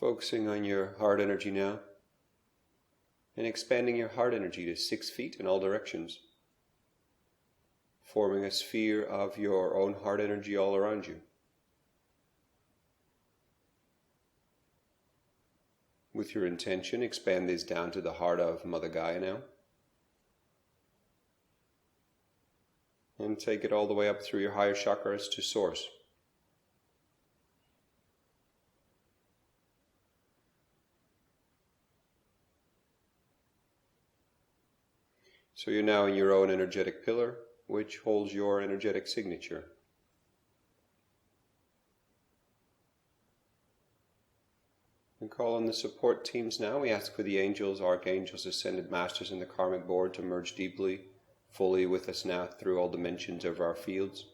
Focusing on your heart energy now, and expanding your heart energy to 6 feet in all directions, forming a sphere of your own heart energy all around you. With your intention, expand this down to the heart of Mother Gaia now. And take it all the way up through your higher chakras to Source. So you're now in your own energetic pillar, which holds your energetic signature. We call on the support teams now. We ask for the angels, archangels, ascended masters, and the karmic board to merge deeply, fully with us now through all dimensions of our fields.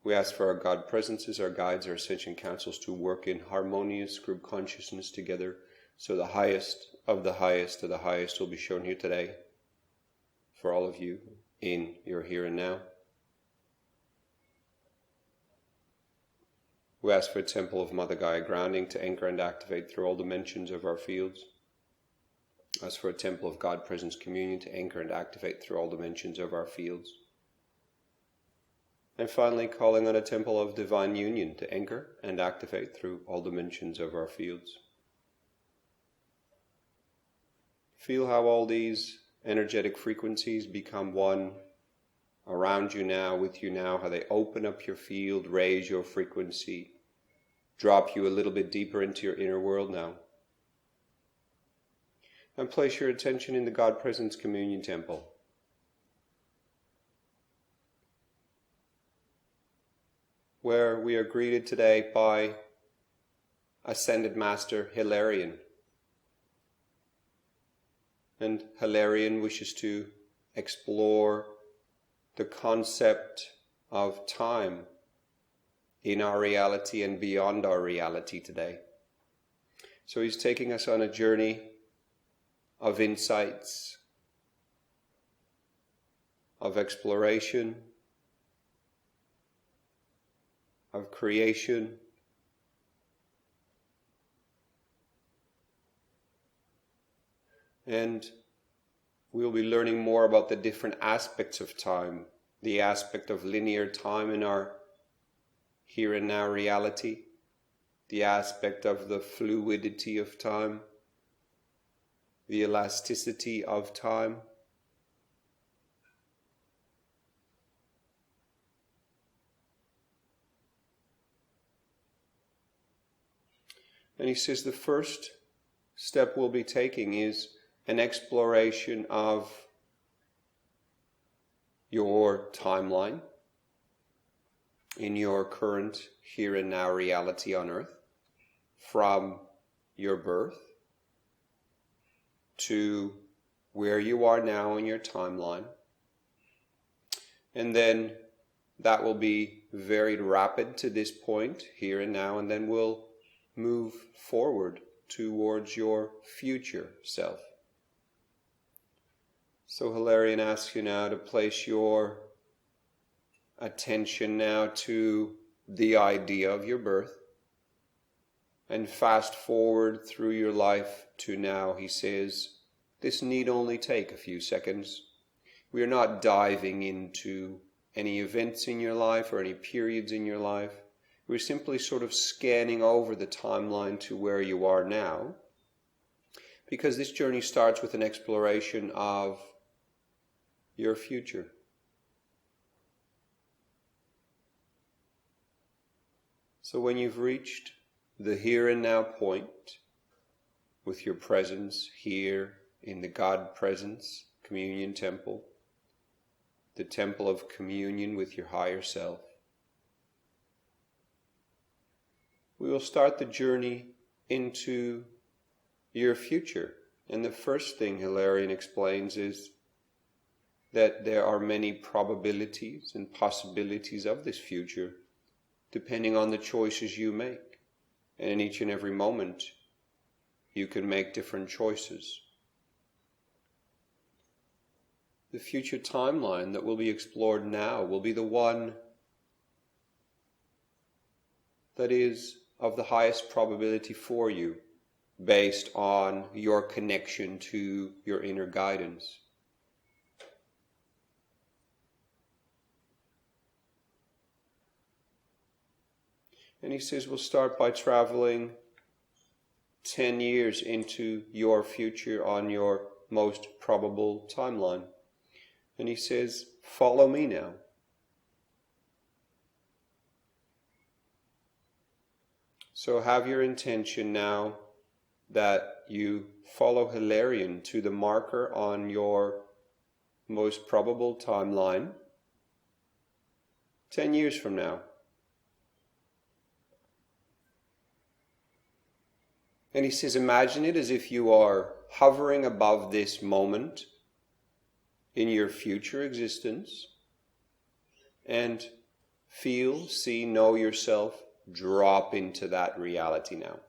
We ask for our God presences, our guides, our ascension councils to work in harmonious group consciousness together, so the highest of the highest of the highest will be shown here today for all of you in your here and now. We ask for a temple of Mother Gaia grounding to anchor and activate through all dimensions of our fields. Ask for a temple of God Presence communion to anchor and activate through all dimensions of our fields. And finally, calling on a temple of divine union to anchor and activate through all dimensions of our fields. Feel how all these energetic frequencies become one around you now, with you now, how they open up your field, raise your frequency, drop you a little bit deeper into your inner world now. And place your attention in the God Presence Communion Temple. Where we are greeted today by Ascended Master Hilarion. And Hilarion wishes to explore the concept of time in our reality and beyond our reality today. So he's taking us on a journey of insights, of exploration, of creation, and we'll be learning more about the different aspects of time, the aspect of linear time in our here and now reality, the aspect of the fluidity of time, the elasticity of time, and he says the first step we'll be taking is an exploration of your timeline in your current here and now reality on Earth, from your birth to where you are now in your timeline. And then that will be very rapid to this point, here and now, and then we'll move forward towards your future self. So Hilarion asks you now to place your attention now to the idea of your birth and fast forward through your life to now. He says, this need only take a few seconds. We are not diving into any events in your life or any periods in your life. We're simply sort of scanning over the timeline to where you are now, because this journey starts with an exploration of your future. So when you've reached the here and now point with your presence here in the God Presence Communion Temple, the temple of communion with your higher self, we will start the journey into your future. And the first thing Hilarion explains is that there are many probabilities and possibilities of this future, depending on the choices you make. And in each and every moment, you can make different choices. The future timeline that will be explored now will be the one that is of the highest probability for you, based on your connection to your inner guidance. And he says we'll start by traveling 10 years into your future on your most probable timeline. And he says, follow me now. So have your intention now that you follow Hilarion to the marker on your most probable timeline 10 years from now. And he says, imagine it as if you are hovering above this moment in your future existence, and feel, see, know yourself drop into that reality now.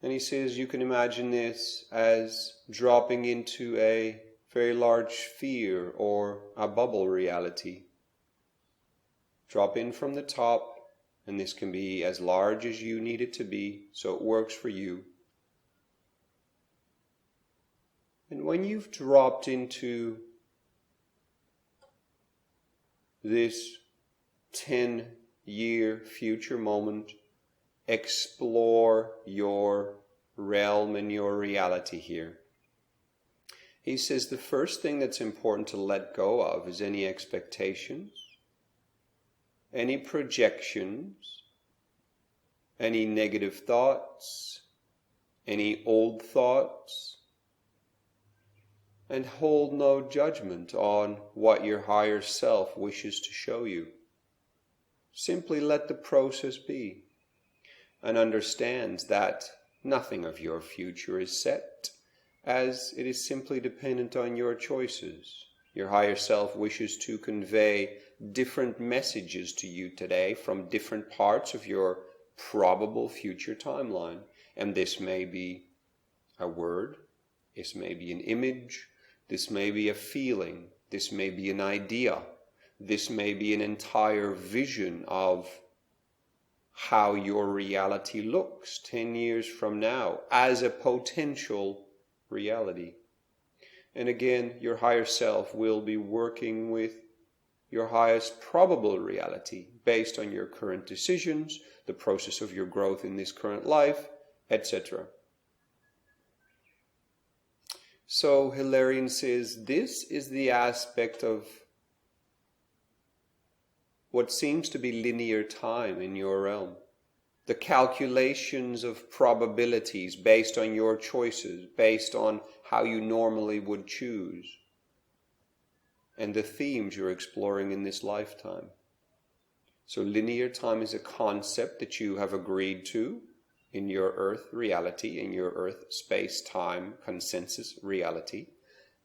And he says you can imagine this as dropping into a very large sphere or a bubble reality. Drop in from the top, and this can be as large as you need it to be, so it works for you. And when you've dropped into this 10-year future moment, explore your realm and your reality here. He says the first thing that's important to let go of is any expectations, any projections, any negative thoughts, any old thoughts, and hold no judgment on what your higher self wishes to show you. Simply let the process be, and understand that nothing of your future is set, as it is simply dependent on your choices. Your higher self wishes to convey different messages to you today from different parts of your probable future timeline. And this may be a word, this may be an image, this may be a feeling, this may be an idea, this may be an entire vision of how your reality looks 10 years from now as a potential reality. And again, your higher self will be working with your highest probable reality based on your current decisions, the process of your growth in this current life, etc. So Hilarion says this is the aspect of what seems to be linear time in your realm. The calculations of probabilities based on your choices, based on how you normally would choose, and the themes you're exploring in this lifetime. So linear time is a concept that you have agreed to in your earth reality, in your earth space-time consensus reality.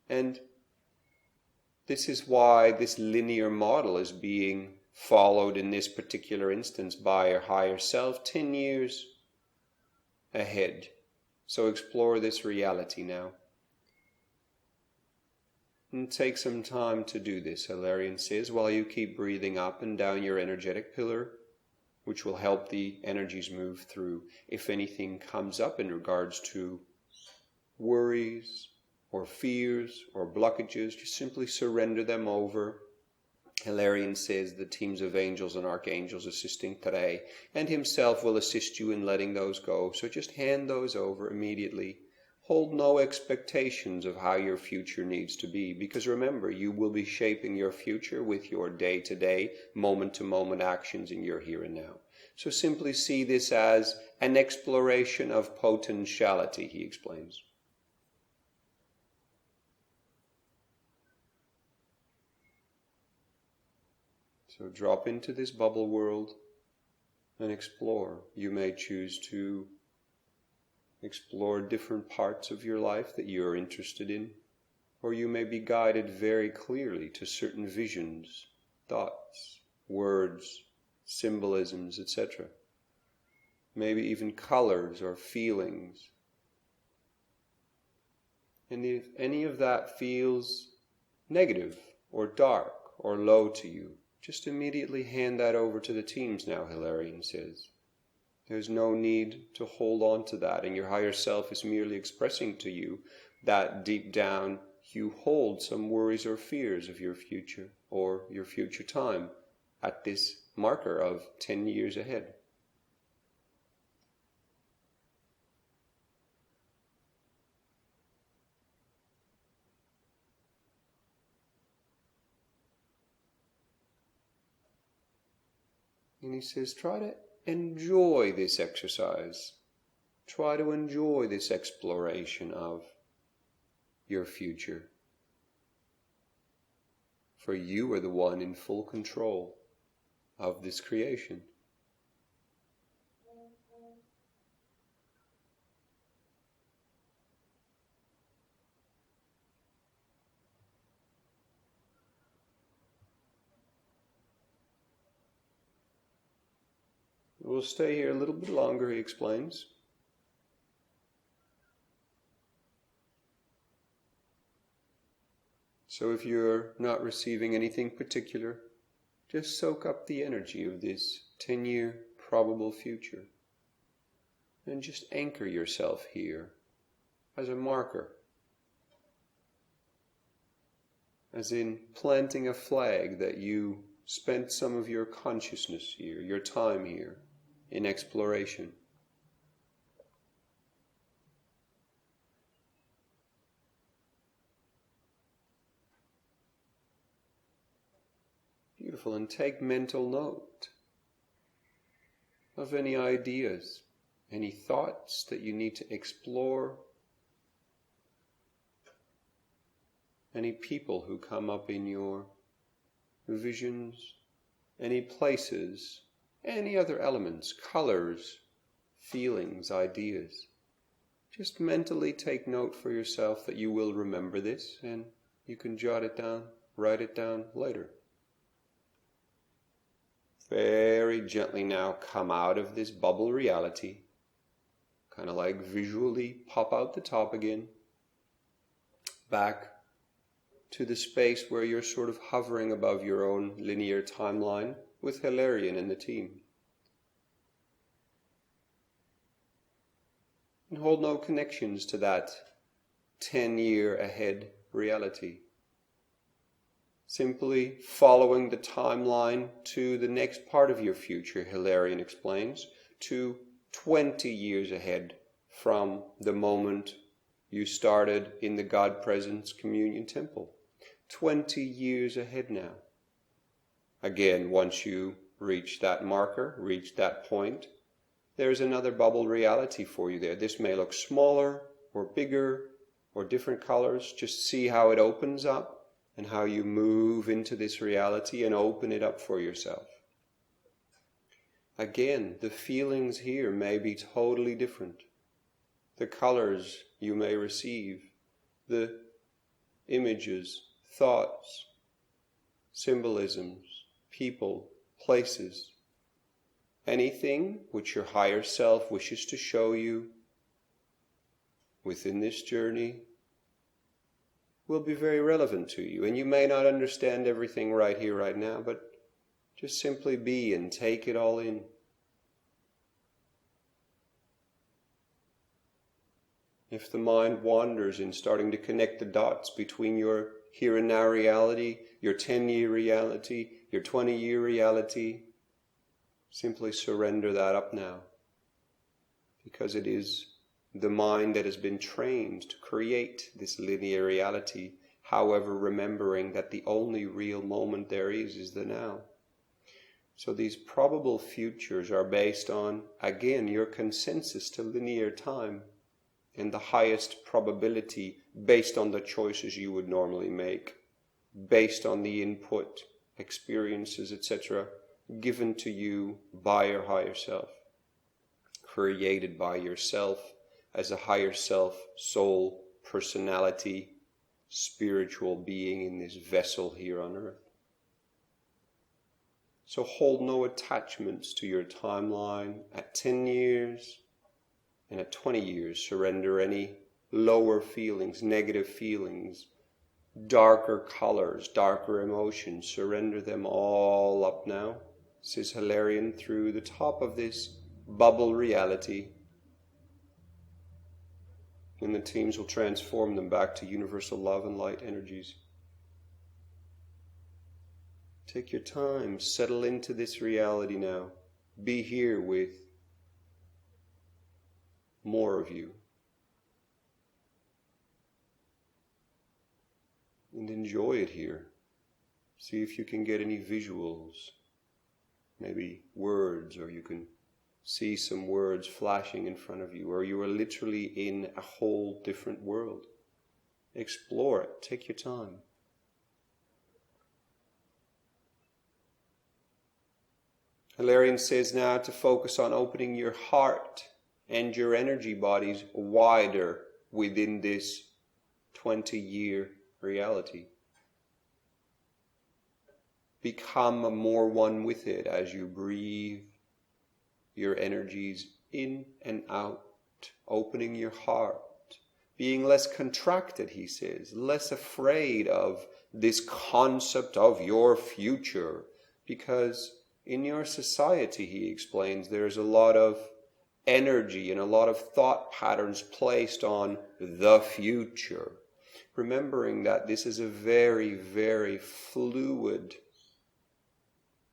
And this is why this linear model is being followed in this particular instance by your higher self 10 years ahead. So explore this reality now. And take some time to do this, Hilarion says, while you keep breathing up and down your energetic pillar, which will help the energies move through. If anything comes up in regards to worries or fears or blockages, just simply surrender them over. Hilarion says the teams of angels and archangels assisting today, and himself will assist you in letting those go. So just hand those over immediately. Hold no expectations of how your future needs to be, because remember, you will be shaping your future with your day-to-day, moment-to-moment actions in your here and now. So simply see this as an exploration of potentiality, he explains. So drop into this bubble world and explore. You may choose to explore different parts of your life that you are interested in, or you may be guided very clearly to certain visions, thoughts, words, symbolisms, etc. Maybe even colors or feelings. And if any of that feels negative or dark or low to you, just immediately hand that over to the teams now, Hilarion says. There's no need to hold on to that, and your higher self is merely expressing to you that deep down you hold some worries or fears of your future or your future time at this marker of 10 years ahead. And he says, try to enjoy this exercise. Try to enjoy this exploration of your future. For you are the one in full control of this creation. We'll stay here a little bit longer, he explains. So if you're not receiving anything particular, just soak up the energy of this 10-year probable future. And just anchor yourself here as a marker. As in planting a flag that you spent some of your consciousness here, your time here, in exploration. Beautiful, and take mental note of any ideas, any thoughts that you need to explore, any people who come up in your visions, any places, any other elements, colors, feelings, ideas. Just mentally take note for yourself that you will remember this, and you can jot it down, write it down later. Very gently now come out of this bubble reality, kind of like visually pop out the top again, back to the space where you're sort of hovering above your own linear timeline with Hilarion and the team. And hold no connections to that 10-year ahead reality. Simply following the timeline to the next part of your future, Hilarion explains, to 20 years ahead from the moment you started in the God Presence Communion Temple. 20 years ahead now. Again, once you reach that marker, reach that point, there's another bubble reality for you there. This may look smaller or bigger or different colors. Just see how it opens up and how you move into this reality and open it up for yourself. Again, the feelings here may be totally different. The colors you may receive, the images, thoughts, symbolisms, people, places, anything which your higher self wishes to show you within this journey will be very relevant to you. And you may not understand everything right here, right now, but just simply be and take it all in. If the mind wanders in starting to connect the dots between your here and now reality, your 10-year reality, your 20-year reality, simply surrender that up now. Because it is the mind that has been trained to create this linear reality, however, remembering that the only real moment there is the now. So these probable futures are based on, again, your consensus to linear time and the highest probability based on the choices you would normally make, based on the input, experiences, etc., given to you by your higher self, created by yourself as a higher self, soul, personality, spiritual being in this vessel here on earth. So hold no attachments to your timeline. At 10 years and at 20 years, surrender any lower feelings, negative feelings, darker colors, darker emotions, surrender them all up now, says Hilarion, through the top of this bubble reality. And the teams will transform them back to universal love and light energies. Take your time, settle into this reality now. Be here with more of you. And enjoy it here. See if you can get any visuals, maybe words, or you can see some words flashing in front of you, or you are literally in a whole different world. Explore it. Take your time. Hilarion says now to focus on opening your heart and your energy bodies wider within this 20-year reality. Become more one with it as you breathe your energies in and out, opening your heart, being less contracted, he says, less afraid of this concept of your future, because in your society, he explains, there's a lot of energy and a lot of thought patterns placed on the future, remembering that this is a very, very fluid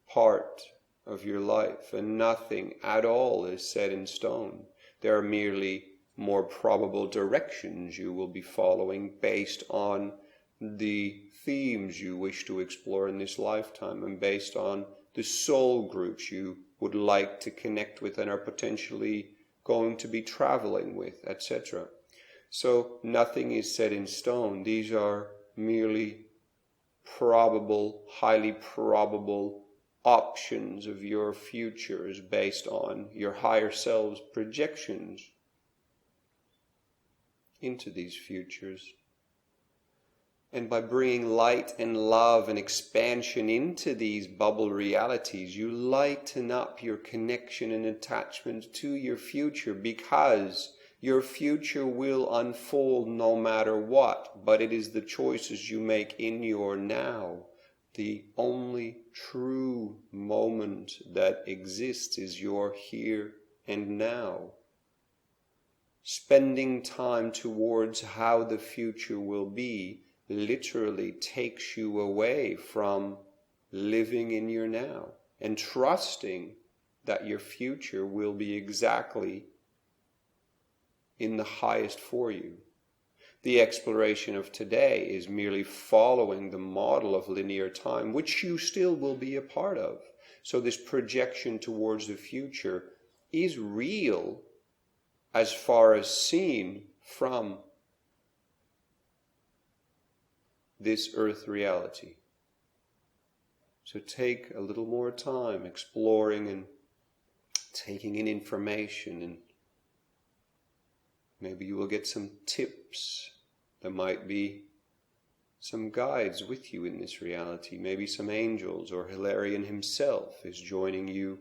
part of your life, and nothing at all is set in stone. There are merely more probable directions you will be following based on the themes you wish to explore in this lifetime, and based on the soul groups you would like to connect with and are potentially going to be traveling with, etc. So nothing is set in stone. These are merely probable, highly probable options of your futures based on your higher self's projections into these futures. And by bringing light and love and expansion into these bubble realities, you lighten up your connection and attachment to your future, because your future will unfold no matter what, but it is the choices you make in your now. The only true moment that exists is your here and now. Spending time towards how the future will be literally takes you away from living in your now and trusting that your future will be exactly in the highest for you. The exploration of today is merely following the model of linear time, which you still will be a part of. So this projection towards the future is real as far as seen from this earth reality. So take a little more time exploring and taking in information, and maybe you will get some tips. There might be some guides with you in this reality. Maybe some angels, or Hilarion himself is joining you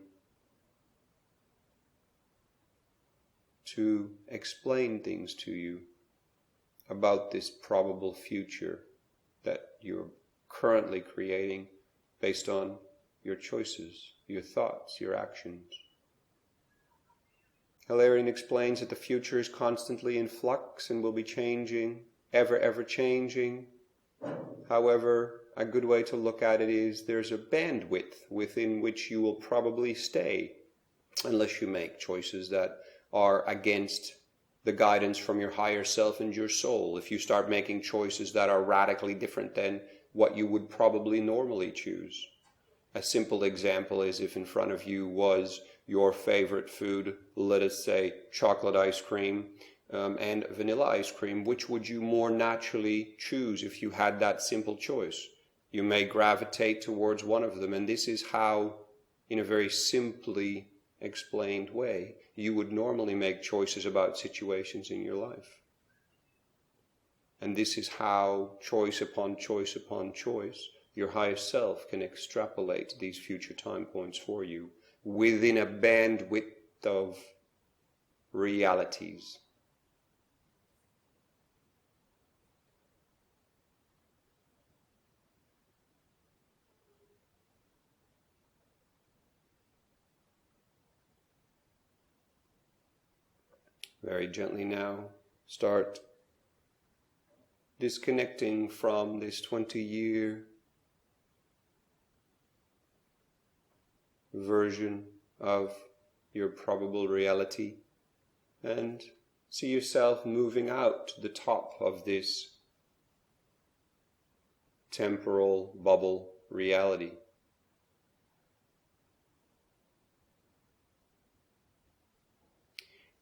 to explain things to you about this probable future that you're currently creating based on your choices, your thoughts, your actions. Hilarion explains that the future is constantly in flux and will be changing, ever changing. However, a good way to look at it is there's a bandwidth within which you will probably stay, unless you make choices that are against the guidance from your higher self and your soul. If you start making choices that are radically different than what you would probably normally choose. A simple example is if in front of you was your favorite food, let us say chocolate ice cream and vanilla ice cream, which would you more naturally choose if you had that simple choice? You may gravitate towards one of them, and this is how, in a very simply explained way, you would normally make choices about situations in your life. And this is how, choice upon choice upon choice, your higher self can extrapolate these future time points for you within a bandwidth of realities. Very gently now, start disconnecting from this 20-year version of your probable reality, and see yourself moving out to the top of this temporal bubble reality.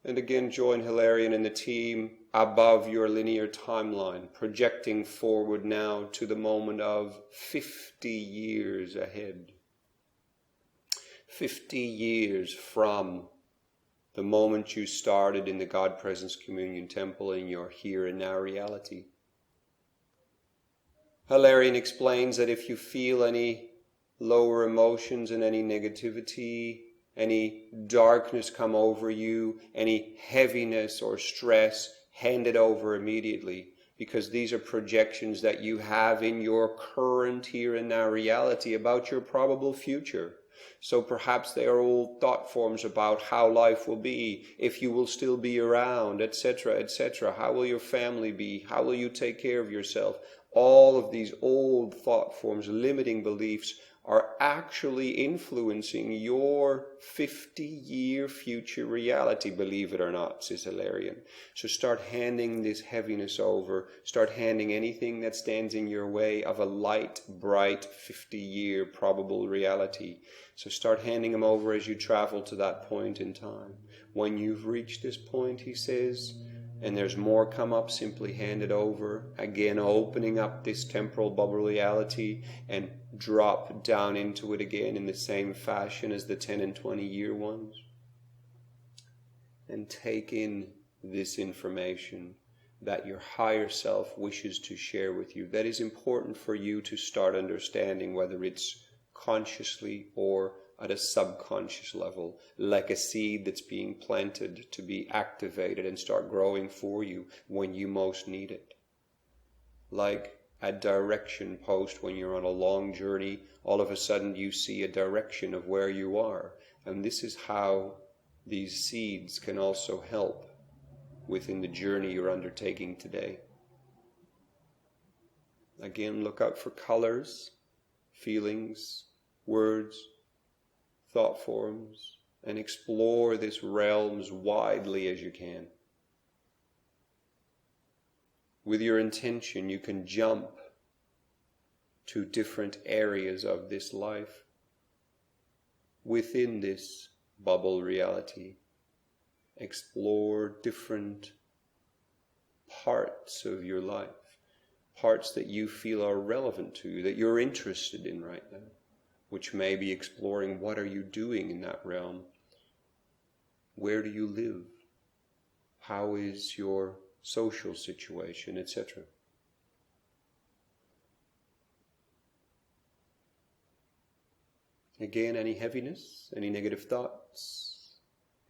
And again, join Hilarion and the team above your linear timeline, projecting forward now to the moment of 50 years ahead. 50 years from the moment you started in the God Presence Communion Temple in your here and now reality. Hilarion explains that if you feel any lower emotions and any negativity, any darkness come over you, any heaviness or stress, hand it over immediately, because these are projections that you have in your current here and now reality about your probable future. So perhaps they are old thought forms about how life will be, if you will still be around, etc., etc. How will your family be? How will you take care of yourself? All of these old thought forms, limiting beliefs, are actually influencing your 50-year future reality, believe it or not, says Hilarion. So start handing this heaviness over. Start handing anything that stands in your way of a light, bright 50-year probable reality. So start handing them over as you travel to that point in time. When you've reached this point, he says, and there's more come up, simply hand it over. Again, opening up this temporal bubble reality and drop down into it again in the same fashion as the 10 and 20-year ones. And take in this information that your higher self wishes to share with you. That is important for you to start understanding, whether it's consciously or at a subconscious level, like a seed that's being planted to be activated and start growing for you when you most need it. Like a direction post when you're on a long journey, all of a sudden you see a direction of where you are. And this is how these seeds can also help within the journey you're undertaking today. Again, look out for colors, feelings, words, thought forms, and explore this realm as widely as you can. With your intention, you can jump to different areas of this life within this bubble reality. Explore different parts of your life, parts that you feel are relevant to you, that you're interested in right now, which may be exploring what are you doing in that realm, where do you live, how is your social situation, etc. Again, any heaviness, any negative thoughts,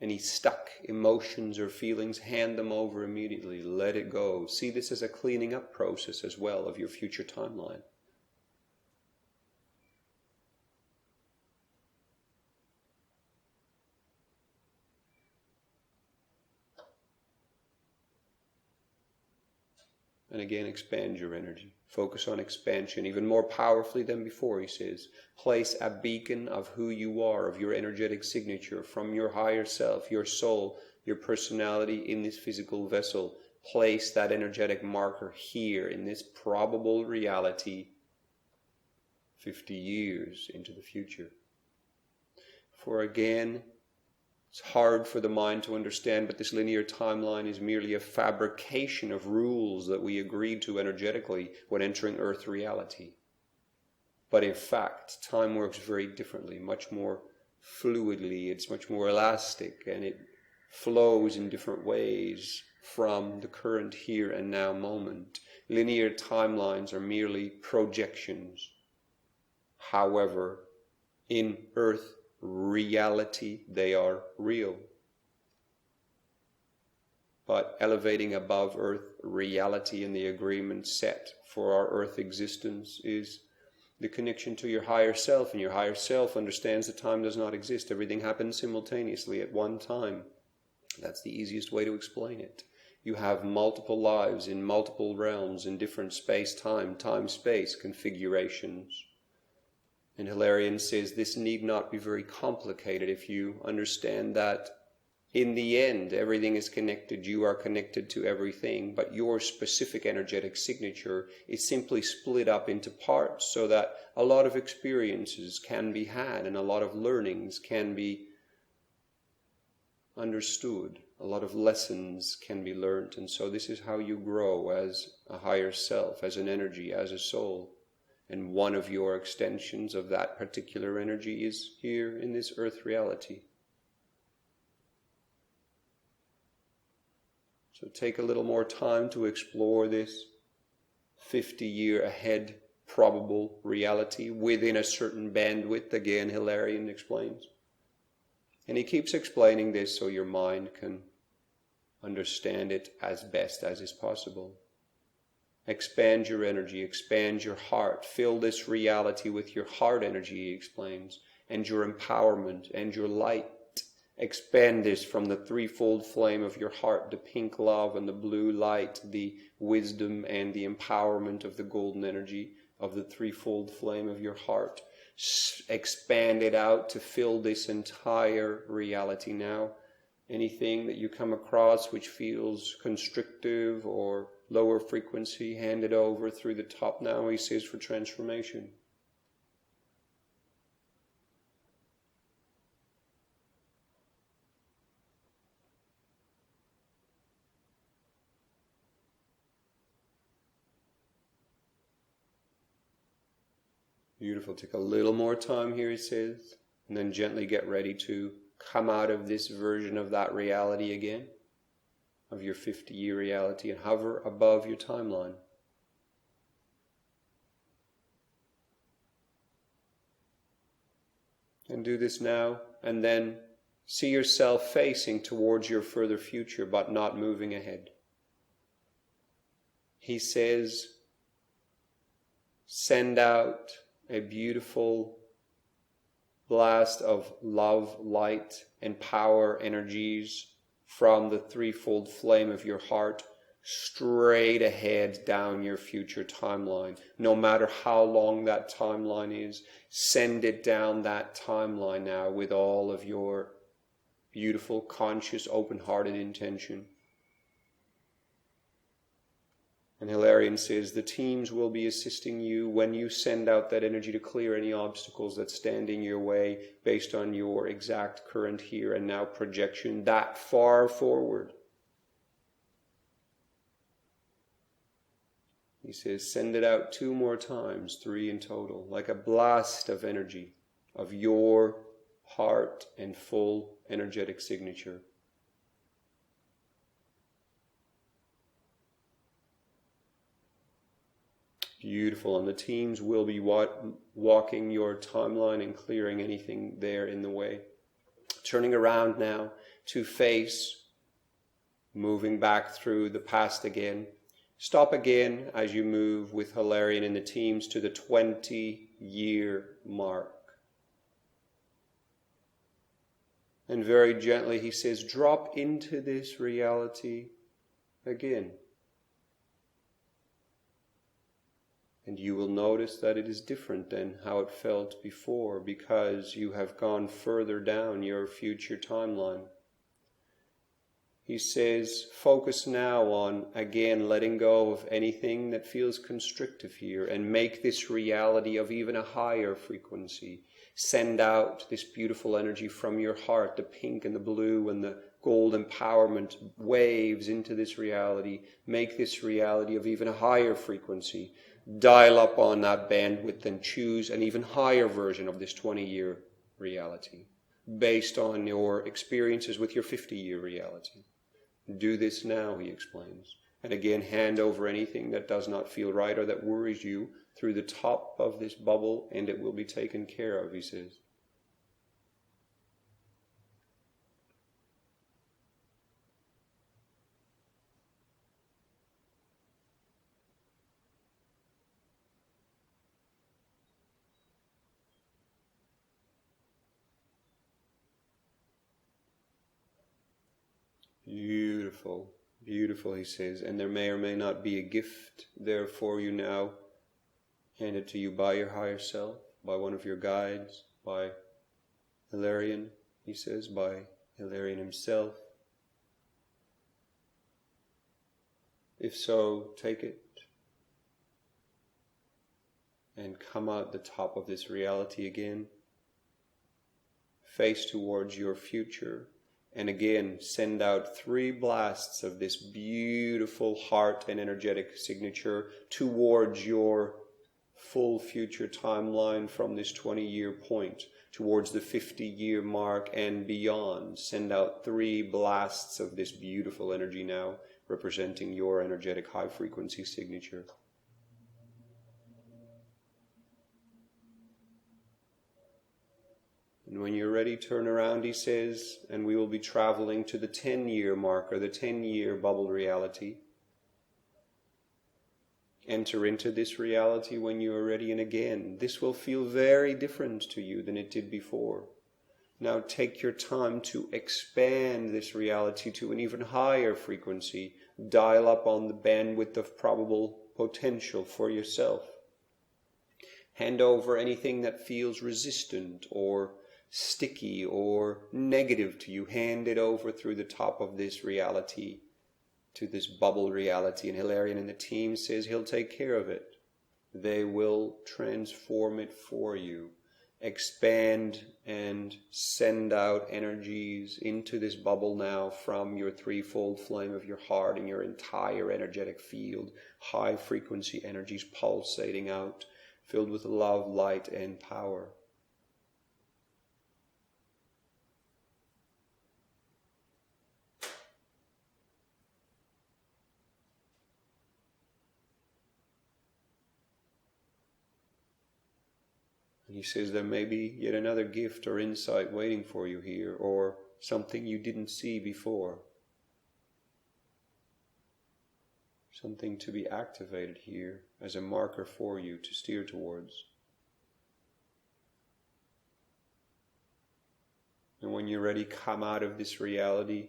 any stuck emotions or feelings, hand them over immediately. Let it go. See this as a cleaning up process as well of your future timeline. And again, expand your energy. Focus on expansion even more powerfully than before, he says. Place a beacon of who you are, of your energetic signature, from your higher self, your soul, your personality in this physical vessel. Place that energetic marker here in this probable reality 50 years into the future. For again, it's hard for the mind to understand, but this linear timeline is merely a fabrication of rules that we agreed to energetically when entering Earth reality. But in fact, time works very differently, much more fluidly, it's much more elastic, and it flows in different ways from the current here and now moment. Linear timelines are merely projections. However, in Earth reality, they are real. But elevating above Earth reality and the agreement set for our Earth existence is the connection to your higher self, and your higher self understands that time does not exist. Everything happens simultaneously at one time. That's the easiest way to explain it. You have multiple lives in multiple realms in different space-time, time-space configurations. And Hilarion says this need not be very complicated if you understand that in the end, everything is connected. You are connected to everything, but your specific energetic signature is simply split up into parts so that a lot of experiences can be had and a lot of learnings can be understood. A lot of lessons can be learned. And so this is how you grow as a higher self, as an energy, as a soul. And one of your extensions of that particular energy is here in this earth reality. So take a little more time to explore this 50-year ahead probable reality within a certain bandwidth, again, Hilarion explains. And he keeps explaining this so your mind can understand it as best as is possible. Expand your energy, expand your heart, fill this reality with your heart energy, he explains, and your empowerment and your light. Expand this from the threefold flame of your heart, the pink love and the blue light, the wisdom and the empowerment of the golden energy of the threefold flame of your heart. Expand it out to fill this entire reality now. Anything that you come across which feels constrictive or lower frequency, hand it over through the top now, he says, for transformation. Beautiful. Take a little more time here, he says, and then gently get ready to come out of this version of that reality again, of your 50-year reality, and hover above your timeline. And do this now, and then see yourself facing towards your further future, but not moving ahead. He says, send out a beautiful blast of love, light, and power energies from the threefold flame of your heart straight ahead down your future timeline. No matter how long that timeline is, send it down that timeline now with all of your beautiful, conscious, open-hearted intention. And Hilarion says, the teams will be assisting you when you send out that energy to clear any obstacles that stand in your way based on your exact current here and now projection that far forward. He says, send it out 2 more times, 3 in total, like a blast of energy of your heart and full energetic signature. Beautiful. And the teams will be walking your timeline and clearing anything there in the way. Turning around now to face, moving back through the past again. Stop again as you move with Hilarion and the teams to the 20-year mark. And very gently he says, drop into this reality again. And you will notice that it is different than how it felt before because you have gone further down your future timeline. He says, focus now on, again, letting go of anything that feels constrictive here and make this reality of even a higher frequency. Send out this beautiful energy from your heart, the pink and the blue and the gold empowerment waves into this reality. Make this reality of even a higher frequency. Dial up on that bandwidth and choose an even higher version of this 20-year reality based on your experiences with your 50-year reality. Do this now, he explains. And again, hand over anything that does not feel right or that worries you through the top of this bubble, and it will be taken care of, he says. Beautiful, beautiful, he says. And there may or may not be a gift there for you now, handed to you by your higher self, by one of your guides, by Hilarion, he says, by Hilarion himself. If so, take it and come out the top of this reality again. Face towards your future. And again, send out 3 blasts of this beautiful heart and energetic signature towards your full future timeline from this 20-year point, towards the 50-year mark and beyond. Send out 3 blasts of this beautiful energy now, representing your energetic high-frequency signature. And when you're ready, turn around, he says, and we will be traveling to the 10-year marker, the 10-year bubble reality. Enter into this reality when you are ready, and again, this will feel very different to you than it did before. Now take your time to expand this reality to an even higher frequency. Dial up on the bandwidth of probable potential for yourself. Hand over anything that feels resistant or sticky or negative to you. Hand it over through the top of this reality to this bubble reality. And Hilarion and the team says he'll take care of it. They will transform it for you. Expand and send out energies into this bubble now from your threefold flame of your heart and your entire energetic field. High frequency energies pulsating out, filled with love, light, and power. He says there may be yet another gift or insight waiting for you here, or something you didn't see before. Something to be activated here as a marker for you to steer towards. And when you're ready, come out of this reality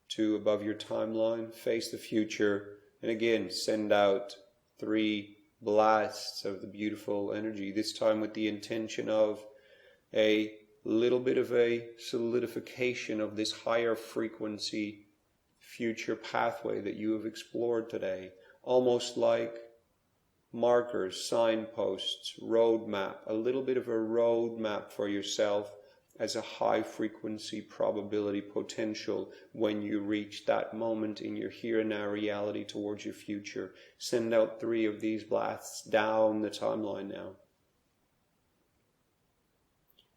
to above your timeline, face the future, and again send out 3 blasts of the beautiful energy, this time with the intention of a little bit of a solidification of this higher frequency future pathway that you have explored today, almost like markers, signposts, roadmap, a little bit of a roadmap for yourself as a high frequency probability potential when you reach that moment in your here and now reality towards your future. Send out 3 of these blasts down the timeline now,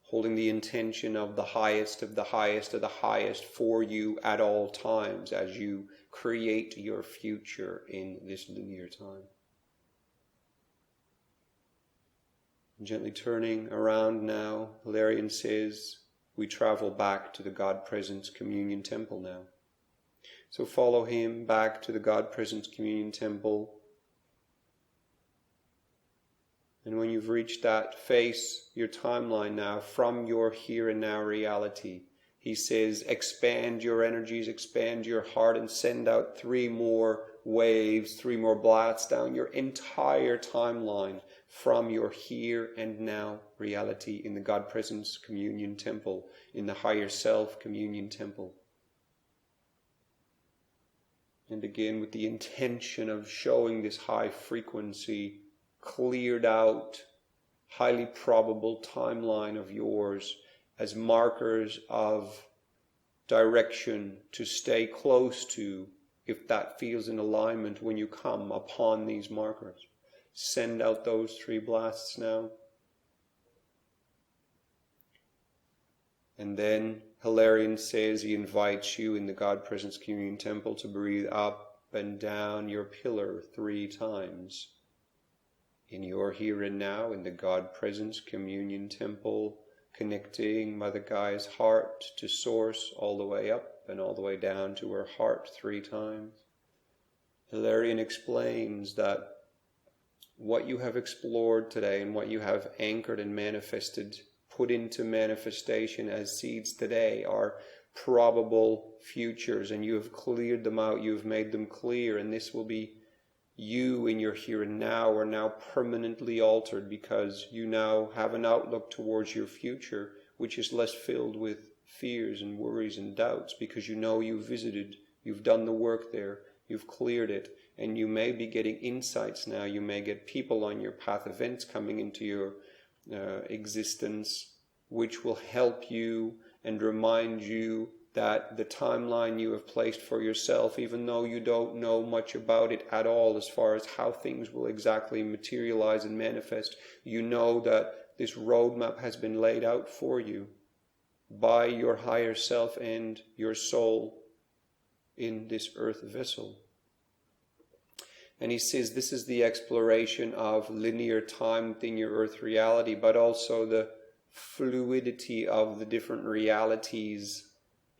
holding the intention of the highest of the highest of the highest for you at all times as you create your future in this linear time. Gently turning around now, Hilarion says, we travel back to the God Presence Communion Temple now. So follow him back to the God Presence Communion Temple. And when you've reached that, face your timeline now from your here and now reality. He says, expand your energies, expand your heart, and send out 3 more waves, 3 more blasts down your entire timeline from your here and now reality in the God Presence Communion Temple, in the Higher Self Communion Temple. And again, with the intention of showing this high frequency, cleared out, highly probable timeline of yours as markers of direction to stay close to, if that feels in alignment when you come upon these markers. Send out those 3 blasts now. And then Hilarion says he invites you in the God Presence Communion Temple to breathe up and down your pillar 3 times. In your here and now, in the God Presence Communion Temple, connecting Mother Gaia's heart to Source all the way up and all the way down to her heart 3 times. Hilarion explains that what you have explored today and what you have anchored and manifested, put into manifestation as seeds today, are probable futures, and you have cleared them out, you have made them clear, and this will be you in your here and now are now permanently altered, because you now have an outlook towards your future which is less filled with fears and worries and doubts, because you know you've visited, you've done the work there, you've cleared it, and you may be getting insights now. You may get people on your path, events coming into your existence, which will help you and remind you that the timeline you have placed for yourself, even though you don't know much about it at all as far as how things will exactly materialize and manifest, you know that this roadmap has been laid out for you by your higher self and your soul in this earth vessel. And he says this is the exploration of linear time within your earth reality, but also the fluidity of the different realities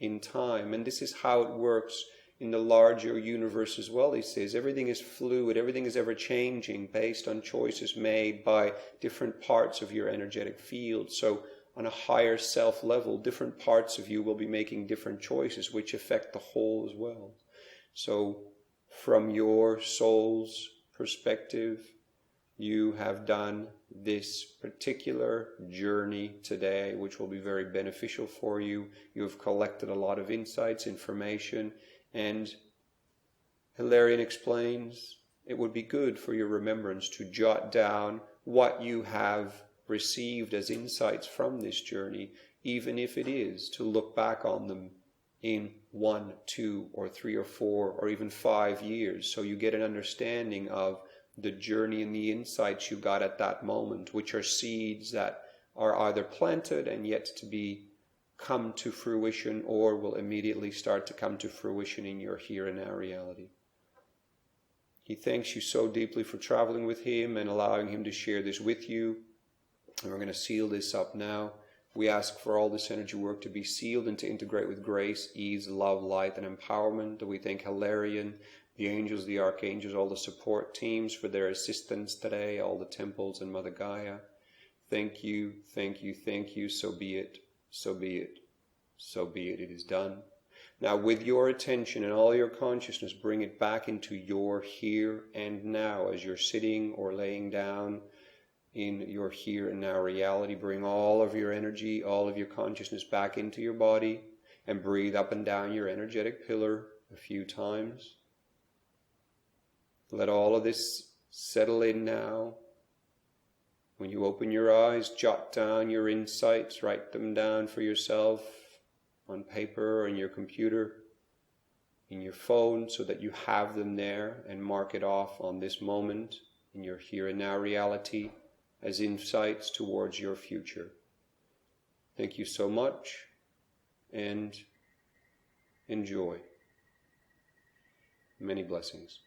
in time. And this is how it works in the larger universe as well. He says everything is fluid, everything is ever changing based on choices made by different parts of your energetic field. So on a higher self level, different parts of you will be making different choices which affect the whole as well. So from your soul's perspective, you have done this particular journey today, which will be very beneficial for you. You have collected a lot of insights, information, and Hilarion explains it would be good for your remembrance to jot down what you have received as insights from this journey, even if it is to look back on them in 1, 2, or 3, or 4, or even 5 years, so you get an understanding of the journey and the insights you got at that moment, which are seeds that are either planted and yet to be come to fruition, or will immediately start to come to fruition in your here and now reality. He thanks you so deeply for traveling with him and allowing him to share this with you. And we're going to seal this up now. We ask for all this energy work to be sealed and to integrate with grace, ease, love, light, and empowerment. We thank Hilarion, the angels, the archangels, all the support teams for their assistance today, all the temples and Mother Gaia. Thank you, thank you, thank you. So be it, so be it, so be it. It is done. Now with your attention and all your consciousness, bring it back into your here and now as you're sitting or laying down in your here and now reality. Bring all of your energy, all of your consciousness back into your body and breathe up and down your energetic pillar a few times. Let all of this settle in now. When you open your eyes, jot down your insights, write them down for yourself on paper or in your computer, in your phone, so that you have them there, and mark it off on this moment in your here and now reality as insights towards your future. Thank you so much, and enjoy. Many blessings.